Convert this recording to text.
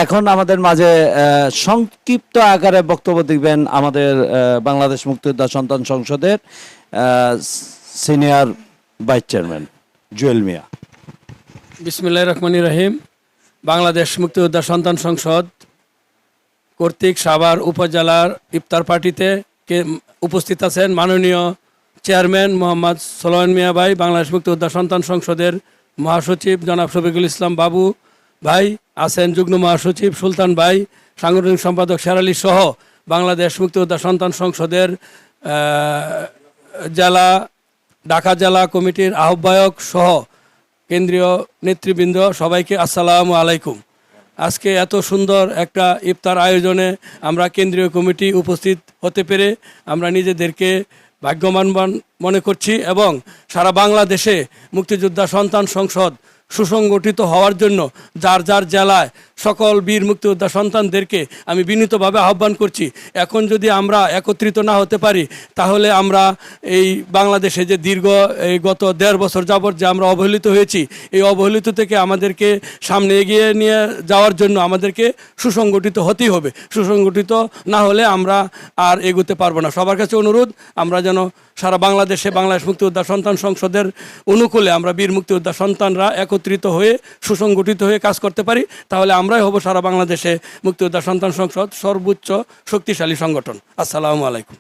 এখন আমাদের মাঝে সংক্ষিপ্ত আকারে বক্তব্য দিবেন আমাদের বাংলাদেশ মুক্তিযোদ্ধা সন্তান সংসদের সিনিয়র ভাইস চেয়ারম্যান জুয়েল মিয়া। বিসমিল্লাহির রহমানির রহিম। বাংলাদেশ মুক্তিযোদ্ধা সন্তান সংসদ কর্তৃক সাভার উপজেলার ইফতার পার্টিতে উপস্থিত আছেন মাননীয় চেয়ারম্যান মোহাম্মদ সোলায়মান মিয়া ভাই, বাংলাদেশ মুক্তিযোদ্ধা সন্তান সংসদের মহাসচিব জনাব শফিকুল ইসলাম বাবু ভাই, আছেন যুগ্ম মহাসচিব সুলতান ভাই, সাংগঠনিক সম্পাদক শেরালি সহ বাংলাদেশ মুক্তিযোদ্ধা সন্তান সংসদের ঢাকা জেলা কমিটির আহ্বায়ক সহ কেন্দ্রীয় নেতৃবৃন্দ, সবাইকে আসসালামু আলাইকুম। আজকে এত সুন্দর একটা ইফতার আয়োজনে আমরা কেন্দ্রীয় কমিটি উপস্থিত হতে পেরে আমরা নিজেদেরকে ভাগ্যবান মনে করছি এবং সারা বাংলাদেশে মুক্তিযোদ্ধা সন্তান সংসদ সুসংগঠিত হওয়ার জন্য যার যার জেলায় সকল বীর মুক্তিযোদ্ধা সন্তানদেরকে আমি বিনীতভাবে আহ্বান করছি। এখন যদি আমরা একত্রিত না হতে পারি তাহলে আমরা এই বাংলাদেশে যে এই গত 1.5 বছর যাবৎ যে আমরা অবহেলিত হয়েছি, এই অবহেলিত থেকে আমাদেরকে সামনে এগিয়ে নিয়ে যাওয়ার জন্য আমাদেরকে সুসংগঠিত হতেই হবে। সুসংগঠিত না হলে আমরা আর এগোতে পারবো না। সবার কাছে অনুরোধ, আমরা যেন সারা বাংলাদেশে বাংলাদেশ মুক্তিযোদ্ধা সন্তান সংসদের অনুকূলে আমরা বীর মুক্তিযোদ্ধা সন্তানরা একত্রিত হয়ে সুসংগঠিত হয়ে কাজ করতে পারি, তাহলে আমরাই হব সারা বাংলাদেশে মুক্তিযোদ্ধা সন্তান সংসদ সর্বোচ্চ শক্তিশালী সংগঠন। আসসালামু আলাইকুম।